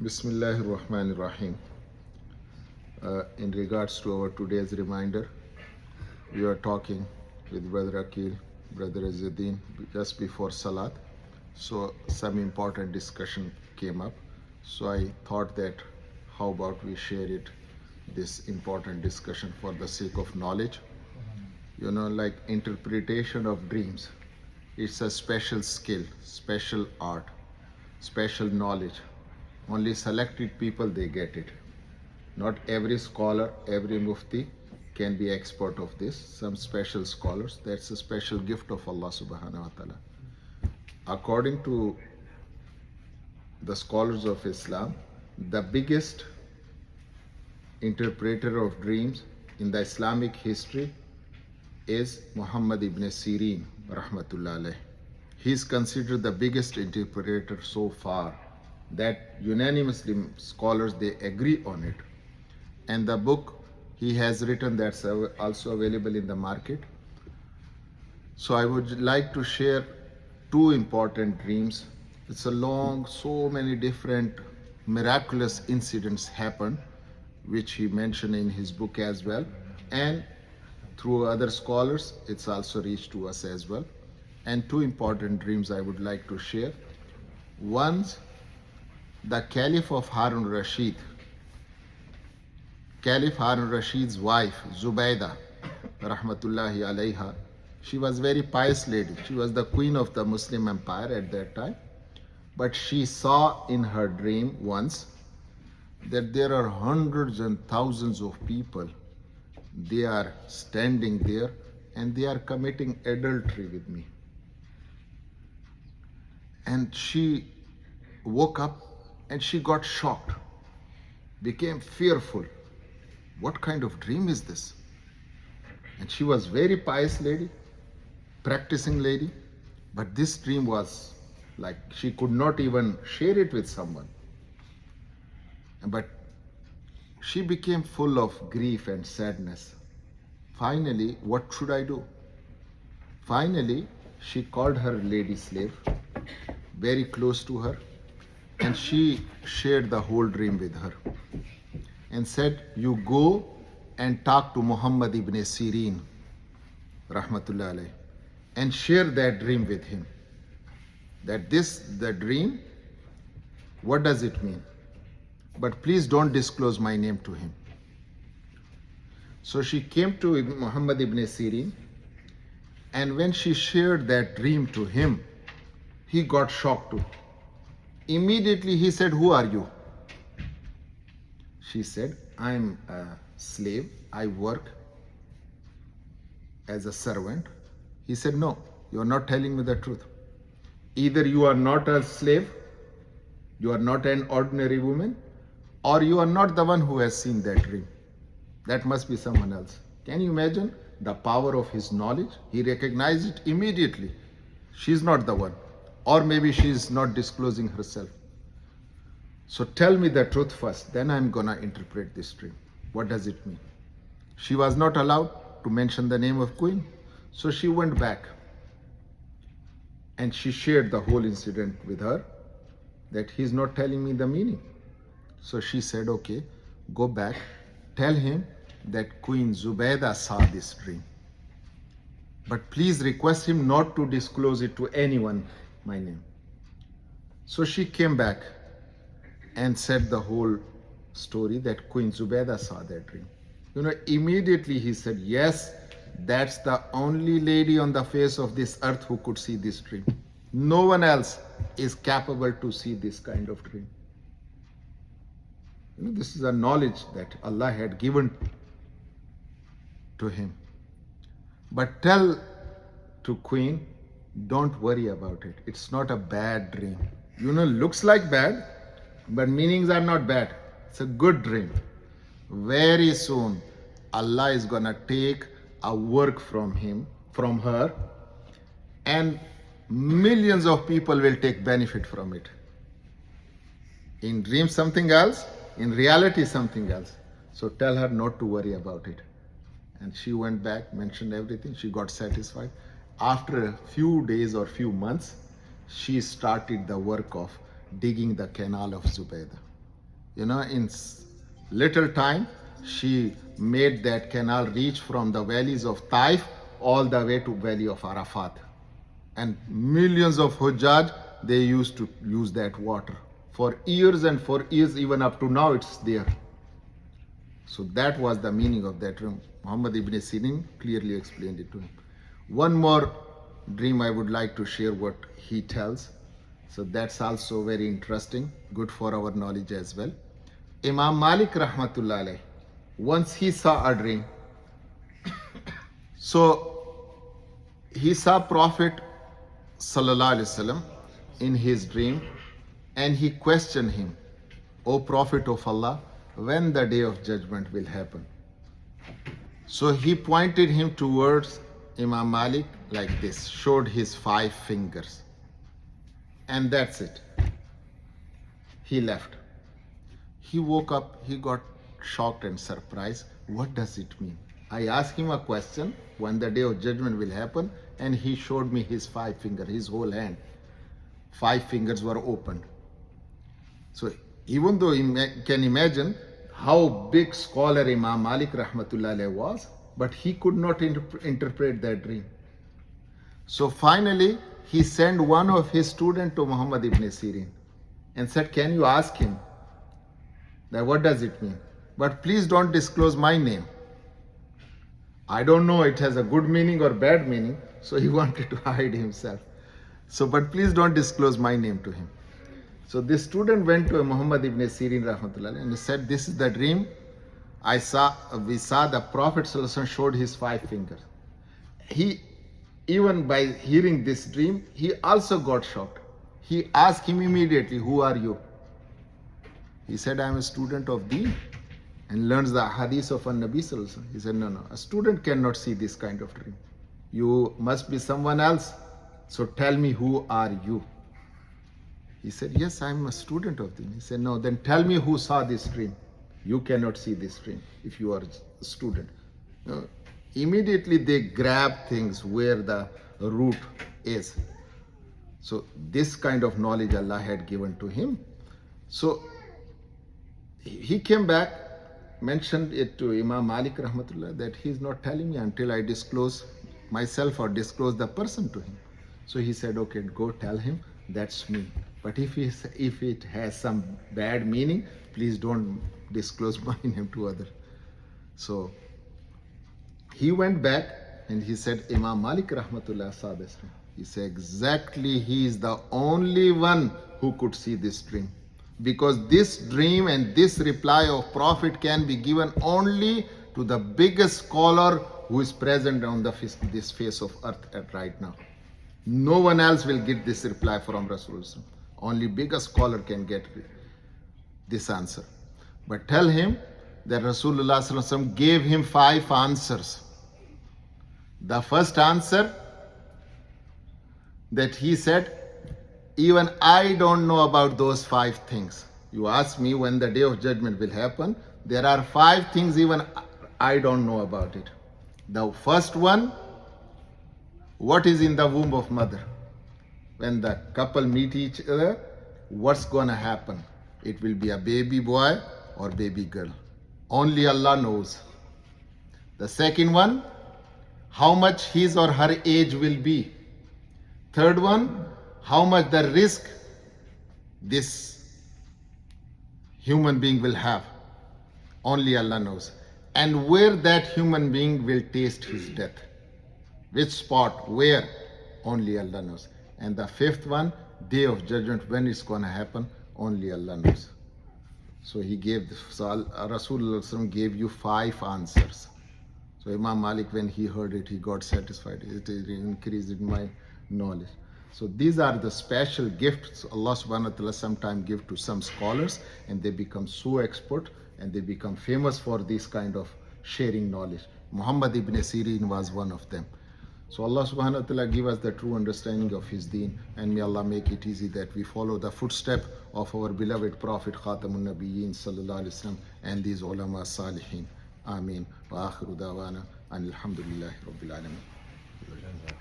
Bismillahir Rahmanir Rahim. In regards to our today's reminder, we are talking with Brother Akil, Brother Azzuddin just before Salat. So some important discussion came up. So I thought that how about we share it, this important discussion for the sake of knowledge. Like interpretation of dreams. It's a special skill, special art, special knowledge. Only selected people they get it. Not every scholar, every mufti can be expert of this. Some special scholars, that's a special gift of Allah subhanahu wa ta'ala. According to the scholars of Islam, the biggest interpreter of dreams in the Islamic history is Muhammad ibn Sirin, rahmatullah alayh. He is considered the biggest interpreter so far, that unanimously scholars they agree on it. And the book he has written, that's also available in the market. So I would like to share two important dreams. It's a long, so many different miraculous incidents happened, which he mentioned in his book as well. And through other scholars, it's also reached to us as well. And two important dreams I would like to share. One's the Caliph of Harun Rashid. Caliph Harun Rashid's wife, Zubaidah, rahmatullahi alayha, she was very pious lady. She was the queen of the Muslim empire at that time. But she saw in her dream once that there are hundreds and thousands of people. They are standing there and they are committing adultery with me. And she woke up and she got shocked, became fearful. What kind of dream is this? And she was very pious lady, practicing lady, but this dream was like she could not even share it with someone. But she became full of grief and sadness. Finally, what should I do? Finally, she called her lady slave, very close to her, and she shared the whole dream with her and said, you go and talk to Muhammad ibn Sirin, rahmatullah alayh, and share that dream with him. That the dream, what does it mean? But please don't disclose my name to him. So she came to Muhammad ibn Sirin, and when she shared that dream to him, he got shocked too. Immediately he said, who are you? She said, I'm a slave. I work as a servant. He said, no, you are not telling me the truth. Either you are not a slave, you are not an ordinary woman, or you are not the one who has seen that dream. That must be someone else. Can you imagine the power of his knowledge? He recognized it immediately. She's not the one. Or maybe she's not disclosing herself. So tell me the truth first, then I'm gonna interpret this dream. What does it mean? She was not allowed to mention the name of Queen. So she went back and she shared the whole incident with her, that he's not telling me the meaning. So she said, okay, go back, tell him that Queen Zubaidah saw this dream. But please request him not to disclose it to anyone, my name. So she came back and said the whole story that Queen Zubaidah saw that dream. Immediately he said, yes, that's the only lady on the face of this earth who could see this dream. No one else is capable to see this kind of dream. This is a knowledge that Allah had given to him. But tell to Queen, don't worry about it. It's not a bad dream. Looks like bad, but meanings are not bad. It's a good dream. Very soon, Allah is gonna take a work from her, and millions of people will take benefit from it. In dreams, something else. In reality, something else. So tell her not to worry about it. And she went back, mentioned everything. She got satisfied. After a few days or few months, she started the work of digging the canal of Zubaidah. In little time, she made that canal reach from the valleys of Taif all the way to valley of Arafat. And millions of Hujjaj, they used to use that water. For years and for years, even up to now, it's there. So that was the meaning of that dream. Muhammad ibn Sirin clearly explained it to him. One more dream I would like to share what he tells. So that's also very interesting, good for our knowledge as well. Imam Malik rahmatullah alayh, once he saw a dream. So he saw Prophet sallallahu alaihi wasallam in his dream, and he questioned him, O Prophet of Allah, when the day of judgment will happen. So he pointed him towards Imam Malik like this, showed his 5 fingers. And that's it. He left. He woke up, he got shocked and surprised. What does it mean? I asked him a question, when the day of judgment will happen, and he showed me his 5 fingers, his whole hand. 5 fingers were opened. So even though you can imagine how big scholar Imam Malik rahmatullah alayh was, but he could not interpret that dream. So finally, he sent one of his students to Muhammad ibn Sirin and said, can you ask him that what does it mean? But please don't disclose my name. I don't know it has a good meaning or bad meaning, so he wanted to hide himself. So, but please don't disclose my name to him. So this student went to Muhammad ibn Sirin rahmatullah and he said, this is the dream. We saw the Prophet showed his 5 fingers. He, even by hearing this dream, he also got shocked. He asked him immediately, who are you? He said, I am a student of Deen and learns the hadith of Nabi sallallahu. He said, no, a student cannot see this kind of dream. You must be someone else. So tell me, who are you? He said, yes, I am a student of Deen. He said, no, then tell me who saw this dream. You cannot see this dream if you are a student. Immediately they grab things where the root is. So this kind of knowledge Allah had given to him. So he came back, mentioned it to Imam Malik rahmatullah that he is not telling me until I disclose myself or disclose the person to him. So he said, okay, go tell him that's me. But if it has some bad meaning, please don't disclose my name to others. So he went back and he said, Imam Malik rahmatullah saw this dream. He said, exactly, he is the only one who could see this dream. Because this dream and this reply of Prophet can be given only to the biggest scholar who is present on this face of earth right now. No one else will get this reply from Rasulullah. Only biggest scholar can get this answer. But tell him that Rasulullah gave him 5 answers. The first answer that he said, even I don't know about those 5 things. You ask me when the day of judgment will happen. There are 5 things even I don't know about it. The first one, what is in the womb of mother? When the couple meet each other, what's going to happen? It will be a baby boy or baby girl. Only Allah knows. The second one, how much his or her age will be. Third one, how much the risk this human being will have. Only Allah knows. And where that human being will taste his death. Which spot, where, only Allah knows. And the 5th one, day of judgment, when it's going to happen, only Allah knows. So he gave, Rasulullah gave you 5 answers. So Imam Malik, when he heard it, he got satisfied. It increased in my knowledge. So these are the special gifts Allah subhanahu wa ta'ala sometimes give to some scholars, and they become so expert and they become famous for this kind of sharing knowledge. Muhammad ibn Sirin was one of them. So Allah subhanahu wa ta'ala give us the true understanding of his deen, and may Allah make it easy that we follow the footstep of our beloved Prophet Khatamun Nabiyyin sallallahu alaihi wasallam and these ulama salihin. Ameen. Wa akhiru dawana and alhamdulillahi rabbil alamin.